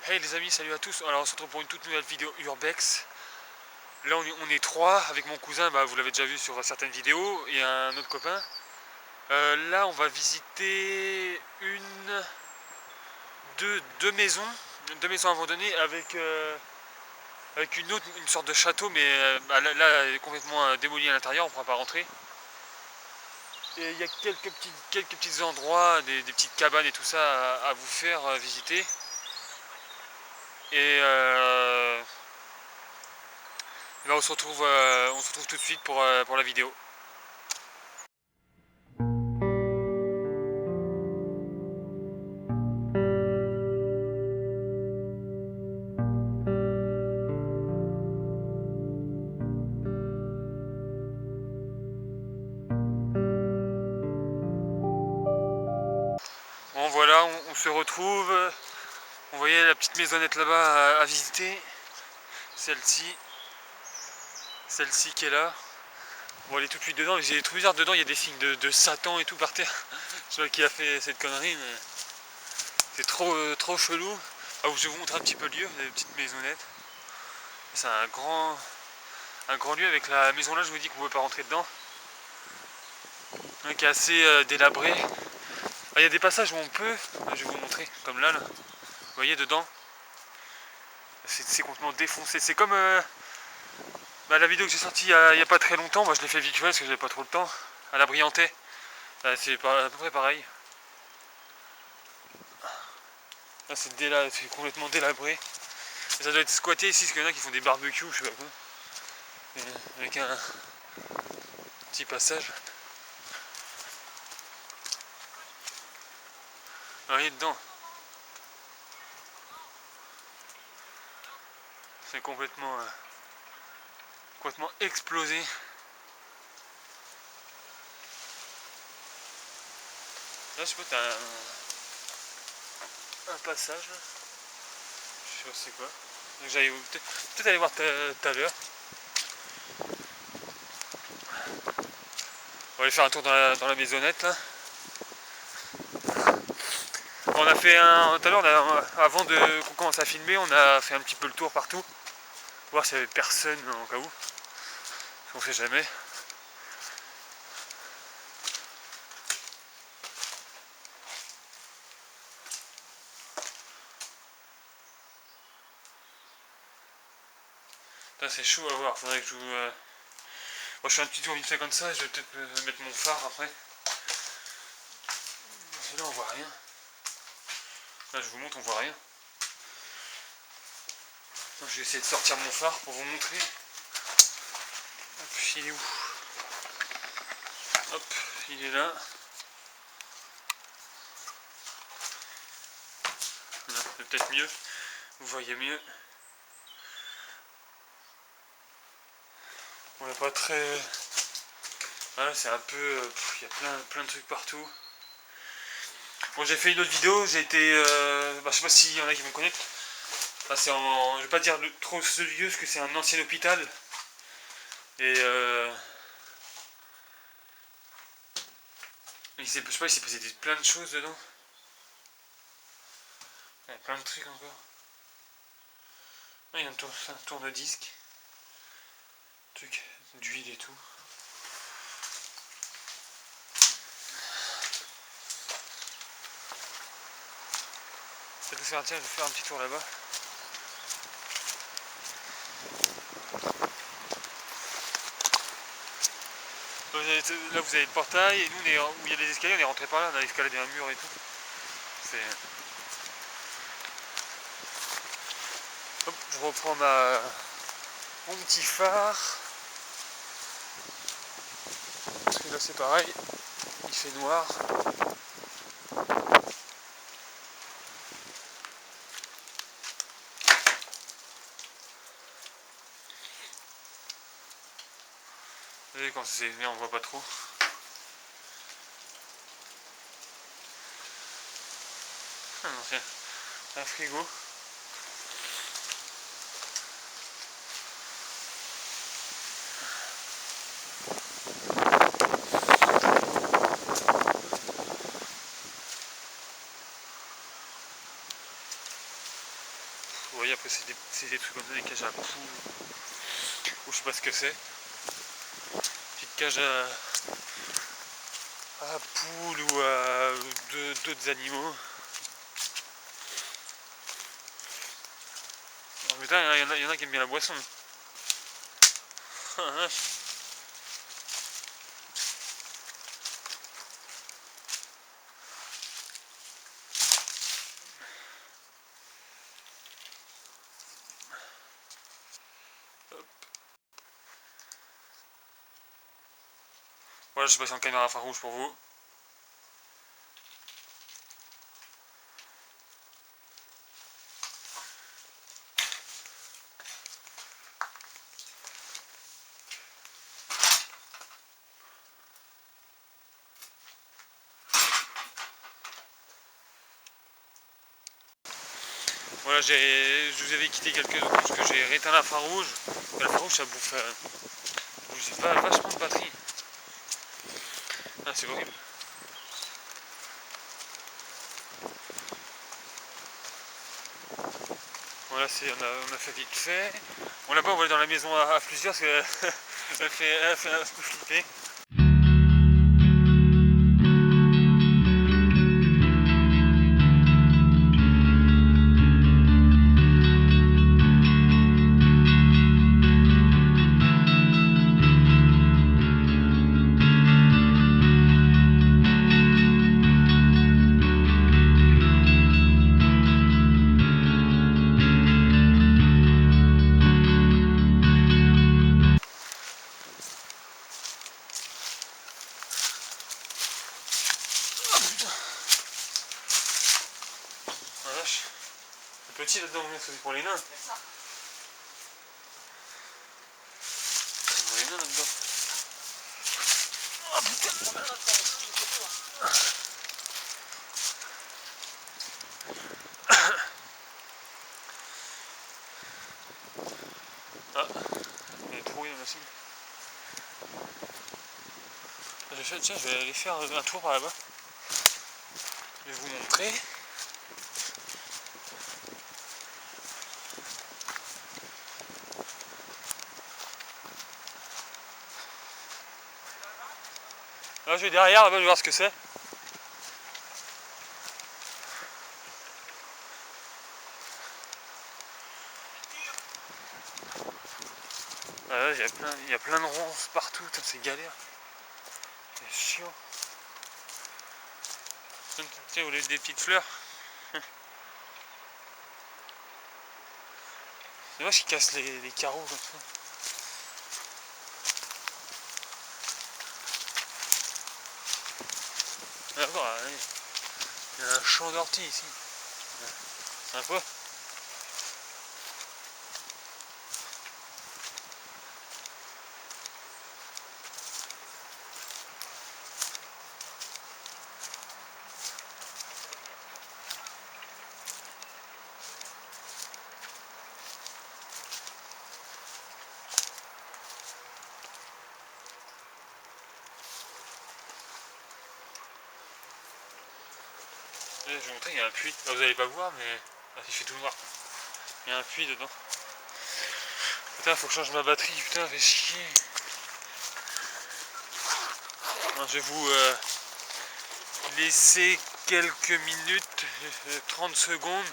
Hey les amis, salut à tous. Alors on se retrouve pour une toute nouvelle vidéo Urbex. Là on est trois avec mon cousin, vous l'avez déjà vu sur certaines vidéos, et un autre copain. Là on va visiter deux maisons, abandonnées avec une sorte de château, mais là elle est complètement démolie à l'intérieur, on ne pourra pas rentrer. Et il y a quelques petits endroits, des petites cabanes et tout ça à vous faire visiter. Et on se retrouve tout de suite pour la vidéo. Bon voilà, on se retrouve. Vous voyez la petite maisonnette là-bas à visiter. Celle-ci qui est là. On va aller tout de suite dedans. J'ai des trucs bizarres dedans, il y a des signes de Satan et tout par terre. Je sais pas qui a fait cette connerie, mais c'est trop chelou. Je vais vous montrer un petit peu le lieu, les petites maisonnettes. C'est un grand lieu avec la maison là, je vous dis qu'on ne pouvait pas rentrer dedans. Qui est assez délabré. Il y a des passages où on peut, je vais vous montrer, comme là. Vous voyez dedans, c'est complètement défoncé. C'est comme la vidéo que j'ai sortie il n'y a pas très longtemps. Moi je l'ai fait vite fait parce que j'avais pas trop le temps. À la Briantais, c'est à peu près pareil. Là c'est complètement délabré. Et ça doit être squatté ici parce qu'il y en a qui font des barbecues, je sais pas quoi. Avec un petit passage. Vous voyez dedans. C'est complètement explosé. Là je sais pas, t'as un passage là. Je sais pas c'est quoi. Donc j'allais peut-être aller voir tout à l'heure. On va aller faire un tour dans la maisonnette là. On a fait tout à l'heure, avant qu'on commence à filmer, on a fait un petit peu le tour partout. Voir s'il n'y avait personne en cas où. On sait jamais. C'est chaud à voir, faudrait que je vous... Moi, je fais un petit tour vite fait comme ça, je vais peut-être mettre mon phare après. Là on voit rien. Là je vous montre, on voit rien. Donc, je vais essayer de sortir mon phare pour vous montrer. Hop, il est où? Hop, il est là. Là, c'est peut-être mieux. Vous voyez mieux. On n'est pas très... Voilà, c'est un peu... Il y a plein de trucs partout. Bon, j'ai fait une autre vidéo, j'ai été... je sais pas s'il y en a qui vont connaître. Je vais pas dire trop ce lieu, parce que c'est un ancien hôpital. Et je sais pas, il s'est passé plein de choses dedans. Il y a plein de trucs encore. Il y a un tourne-disque. Truc d'huile et tout. Tiens, je vais faire un petit tour là-bas. Là vous avez le portail et nous où il y a des escaliers, on est rentré par là, on a escaladé un mur et tout. Hop, je reprends mon petit phare. Parce que là c'est pareil, il fait noir. Vous voyez, quand c'est bien on voit pas trop. Ah non, tiens, un frigo. voyez, après c'est des trucs comme ça, des cages à poules, ou je sais pas ce que c'est. Petite cage à poules ou à d'autres animaux. Alors, putain, il y en a qui aiment bien la boisson. Voilà, je passe en caméra infrarouge pour vous. Voilà, je vous avais quitté quelques secondes parce que j'ai éteint l'infrarouge. L'infrarouge, ça bouffe, je sais pas, vachement de batterie. Ah, c'est horrible. Voilà, on a fait vite fait. Bon, là-bas, on va aller dans la maison à plusieurs parce qu'elle elle fait un peu flipper. Ah, vache. C'est petit là-dedans, c'est pour les nains. C'est pour les nains là-dedans. Oh putain. Ah, il y a trop la machine. Tiens, je vais aller faire un tour par là-bas. Je vais vous montrer. Là, je vais derrière, là-bas, je vais voir ce que c'est. Ah, là, il y a plein de ronces partout, c'est galère. C'est chiant. Tiens, vous voulez des petites fleurs? C'est moi qui casse les carreaux comme ça. D'accord, il y a un champ d'ortie ici. Sympa. Je vais vous montrer, il y a un puits. Là, vous n'allez pas voir, mais il fait tout noir. Il y a un puits dedans. Putain, faut que je change ma batterie. Putain, fait chier. Je vais vous laisser quelques minutes, 30 secondes,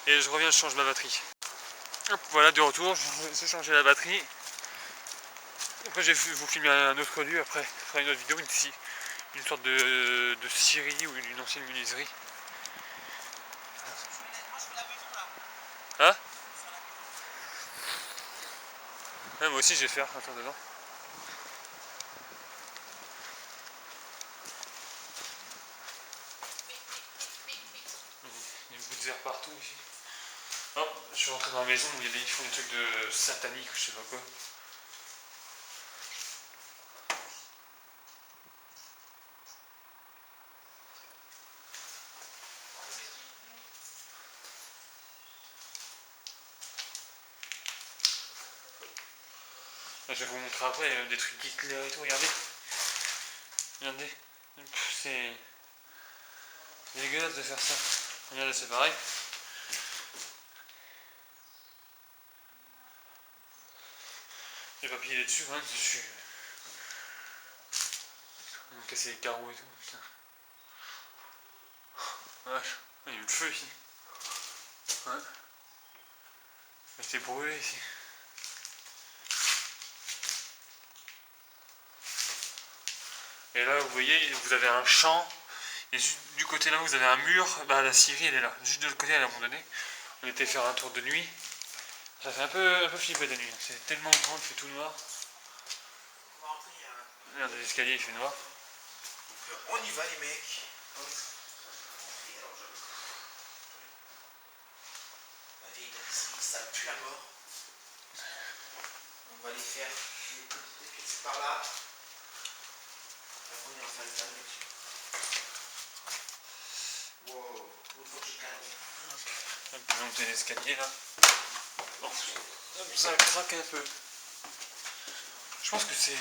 et je reviens, je change ma batterie. Hop, voilà, de retour, je vais changer la batterie. Après, je vais vous filmer un autre lieu, après, je ferai une autre vidéo, une sorte de scierie ou une ancienne menuiserie. Hein? Ouais, moi aussi, je vais faire, attends, dedans. Il y a beaucoup de verre partout ici. Non, je suis rentré dans la maison où ils font des trucs de satanique ou je sais pas quoi. Là, je vais vous montrer après, il y a des trucs Hitler et tout, regardez. Regardez. C'est dégueulasse de faire ça. Regardez, c'est pareil. J'ai pas plié dessus quand même, dessus. Ils ont cassé les carreaux et tout, putain. Vache, il y a eu le feu ici. Ouais. Il s'est brûlé ici. Et là, vous voyez, vous avez un champ. Et juste du côté là, vous avez un mur. Bah, la scierie, elle est là. Juste de l'autre côté, elle est abandonnée. On était faire un tour de nuit. Ça fait un peu flipper de nuit. C'est tellement grand, il fait tout noir. On va rentrer. Regarde, l'escalier, il fait noir. Donc, on y va, les mecs. Hop. Alors, la vieille tapisserie, ça pue la mort. On va les faire des petites par là. Après, on ira faire les tables dessus. Wow, il faut que je calme. On peut monter l'escalier là. Bon, ça craque un peu. Je pense que c'est.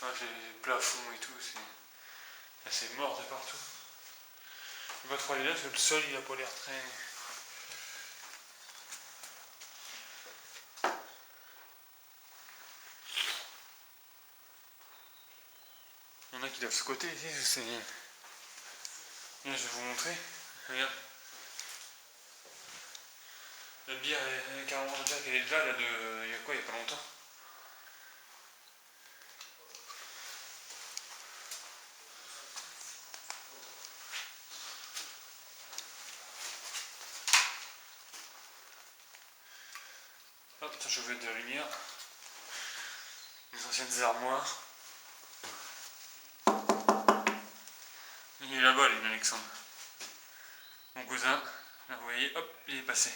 Ah, j'ai le plafond et tout, c'est mort de partout. Je vais pas trop aller là parce que le sol il a pas l'air très. Il y en a qui doivent se côté ici, c'est. Je vais vous montrer. Regarde. La bière, carrément la bière qu'elle est là, il y a quoi, il y a pas longtemps. Hop, ça chauffait de la lumière. Les anciennes armoires. Il est là-bas, lui, Alexandre. Mon cousin, là, vous voyez, hop, il est passé.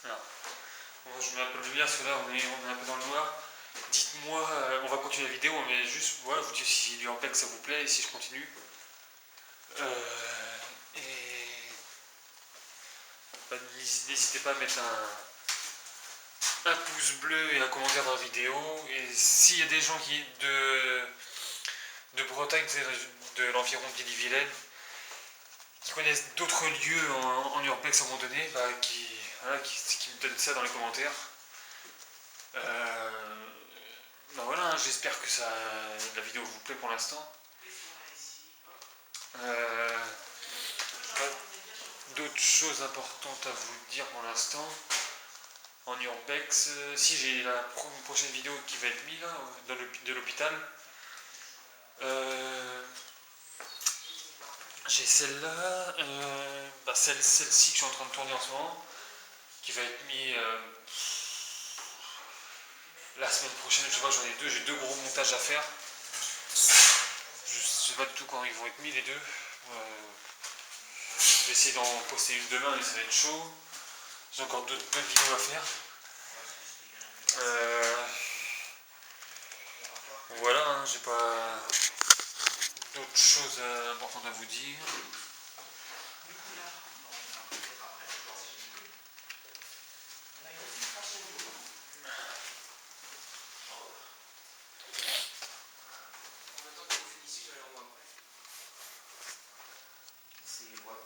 Alors, je mets un peu de lumière parce que là, on est un peu dans le noir. Dites-moi, on va continuer la vidéo, mais juste, voilà, vous dire si du Ampex ça vous plaît et si je continue. Et bah, n'hésitez pas à mettre un pouce bleu et un commentaire dans la vidéo. Et s'il y a des gens de Bretagne, de l'environ de Ille-et-Vilaine, qui connaissent d'autres lieux en urbex à un moment donné, bah, qui me donnent ça dans les commentaires. Bah voilà, hein, j'espère que la vidéo vous plaît pour l'instant. D'autres choses importantes à vous dire pour l'instant. En urbex, si j'ai la prochaine vidéo qui va être mise là, de l'hôpital. J'ai celle-là, celle-ci que je suis en train de tourner en ce moment, qui va être mise la semaine prochaine. Je sais pas, j'en ai deux, j'ai deux gros montages à faire. Je sais pas du tout quand ils vont être mis les deux. Je vais essayer d'en poster une demain, mais ça va être chaud. J'ai encore d'autres vidéos à faire. Voilà, hein, j'ai pas d'autres choses importantes à vous dire.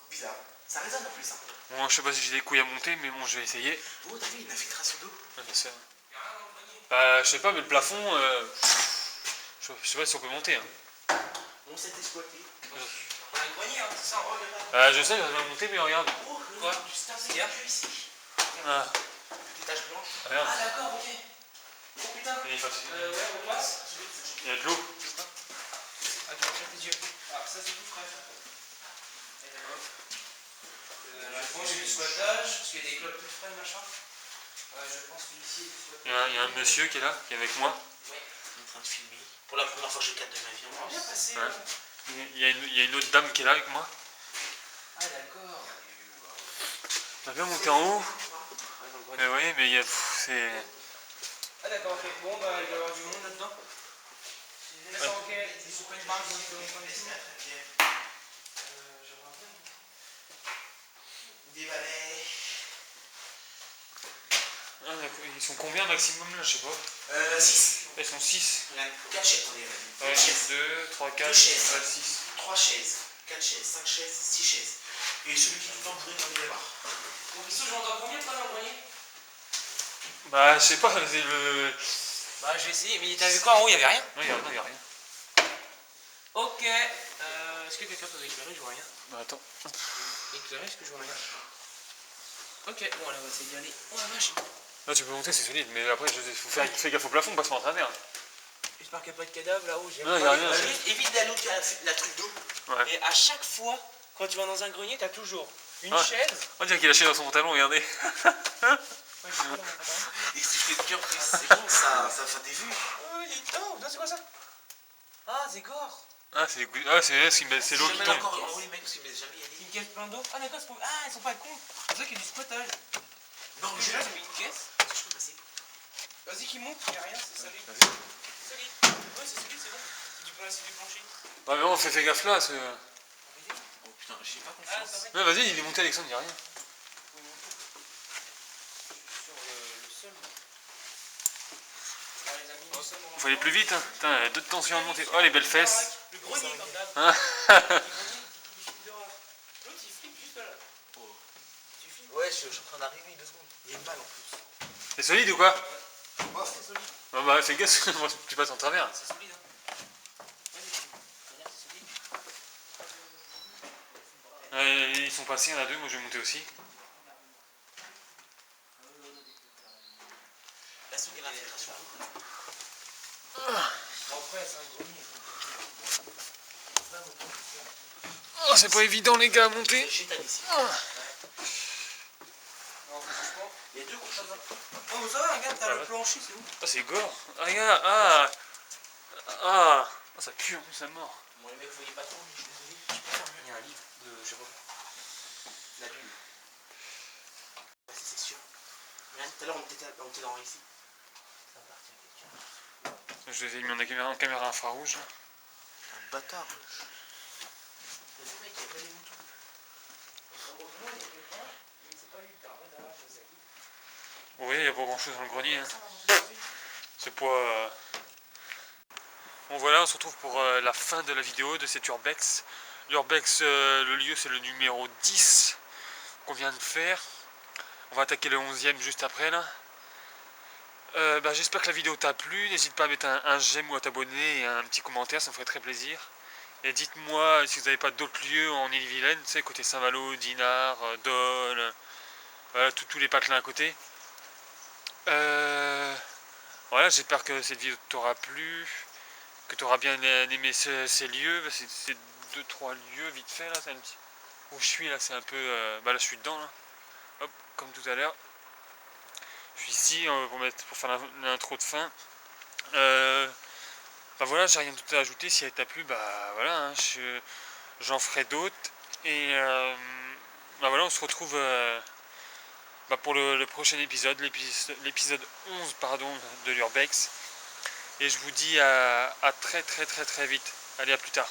Bizarre. Ça résonne en plus. Hein. Bon, je sais pas si j'ai des couilles à monter, mais bon, je vais essayer. Oh, t'as vu, une infiltration d'eau. Ouais, bien sûr. Bah, je sais pas, mais le plafond, je sais pas si on peut monter. Hein. On s'est exploité. On a une poignée, hein, c'est ça, je sais, on va monter, mais regarde. Oh, quoi putain, c'est bien plus ici. Ah. Des taches blanches. Regarde. Ah, d'accord, ok. Oh putain. Ouais, on passe. Il y a de l'eau. Ah, tu regardes tes yeux. Ah, ça c'est tout frais. Et d'accord. Je pense qu'il y a du squattage, parce qu'il y a des clubs plus frais, machin. Je pense qu'ici, il y a du squattage. Il y a un monsieur qui est là, qui est avec moi. Ouais, il est en train de filmer. Pour la première fois que je cadre de ma vie, on va bien passer. Ouais. Il y a une autre dame qui est là avec moi. Ah, d'accord. On a bien monté en haut. Mais oui, mais il y a. C'est. Ah, d'accord, ok. Bon, bah, il va y avoir du monde là-dedans. D'accord, ok. Ils sont pas une marque, donc on est ici. J'aimerais bien. Des balais. Ah, d'accord. Ils sont combien maximum là, je sais pas. 6. Ils sont 6. 4 chaises, on est. Ouais, 4 chaises. 2, 3, 4, 2 chaises. 6. 3 chaises. 4 chaises. 5 chaises. 6 chaises. Et celui qui est tout le temps bourré dans les barres. Bon, Christo, je m'entends combien de fois dans le grenier? Bah, je sais pas, c'est le. Bah, je vais essayer. Mais t'as vu quoi en haut? Y'avait rien? Non, y'a rien. Ok. Est-ce que quelqu'un peut éclairer? Je vois rien. Bah, attends. Éclairer, est-ce que je vois rien? Ok, bon, là, on va essayer d'y aller. Oh la vache! Là, tu peux monter, c'est solide, mais après, faut faire gaffe au plafond, passe-moi en travers. J'espère qu'il n'y a pas de cadavre là-haut. Non, y'a rien. Juste évite d'aller où tu as la truc d'eau. Ouais. Et à chaque fois, quand tu vas dans un grenier, t'as toujours une Ah. chaise. On dirait qu'il a chié dans son pantalon, regardez. Ouais, je sais pas dans mon pantalon. Et si je fais le cœur, c'est bon, ça fait des vues. Oh, il est temps. C'est quoi ça? Ah, c'est gore. Ah, c'est l'eau qui tombe. Encore en haut, les mecs, parce qu'ils mettent jamais y aller. Une caisse plein d'eau. Ah, d'accord, ah, ils sont pas cons. C'est ça qu'il y a du squattage. Non, je là, j'ai mis une caisse. Je peux passer. Vas-y, qui monte, il n'y a rien, c'est solide. C'est solide. Ouais, c'est solide, c'est bon. C'est du plancher. Ouais, mais on fait gaffe là. Oh putain, j'ai pas confiance. Ouais, vas-y, il est monté, Alexandre, y'a rien. Sur le sol. Les amis, le sol, Faut aller plus vite, hein. Putain, 2 tensions à monter. Oh, les belles fesses. le grenier, comme d'hab. Hein. Le grenier, il flippe d'horreur. L'autre, il flippe juste là. Oh. Tu flippes? Ouais, je suis en train d'arriver 2 secondes. Il y a une balle en plus. C'est solide ou quoi? Oh, c'est solide. Oh, bah, fais gaffe, tu passes en travers. C'est solide, hein. Regarde, c'est solide. Ils sont passés, il y en a 2, moi je vais monter aussi. Là, c'est qu'il y a l'infiltration. Après, c'est un grenier. Oh, c'est pas évident, les gars, à monter. C'est chétan ici. Non, franchement, il y a 2 couches là-bas. Oh, mais ça va, regarde, t'as le plancher, c'est où? Ah, c'est gore. Ah, regarde, ah, ça pue en plus à mort. Bon, les mecs, vous voyez pas trop, mais je suis désolé. Je peux faire il y a un livre de, je sais pas, la lune. Ouais, c'est sûr. Regarde, tout à l'heure, on était dans ici. Ça va partir quelqu'un. Je les ai mis en caméra infrarouge. Un bâtard. Le mec, il y a pas les moutons. Heureusement, il y a quelqu'un, mais c'est pas lui qui permet d'avoir chez Saki. Oui, il n'y a pas grand chose dans le grenier. Hein. C'est pas. Bon voilà, on se retrouve pour la fin de la vidéo de cet Urbex. L'Urbex, le lieu c'est le numéro 10 qu'on vient de faire. On va attaquer le 11e juste après là. J'espère que la vidéo t'a plu. N'hésite pas à mettre un j'aime ou à t'abonner et un petit commentaire, ça me ferait très plaisir. Et dites-moi si vous n'avez pas d'autres lieux en Ille-et-Vilaine, tu sais, côté Saint-Malo, Dinard, Dole, voilà, tous les patelins à côté. Voilà, j'espère que cette vidéo t'aura plu, que tu auras bien aimé ces lieux. C'est 2-3 lieux vite fait là, c'est un petit... Où je suis là, c'est un peu... là je suis dedans là. Hop, comme tout à l'heure. Je suis ici pour faire l'intro de fin. Voilà, j'ai rien d'autre à ajouter. Si elle t'a plu, voilà, hein, j'en ferai d'autres. Et voilà, on se retrouve pour le prochain épisode, l'épisode 11 pardon, de l'Urbex. Et je vous dis à très vite. Allez, à plus tard.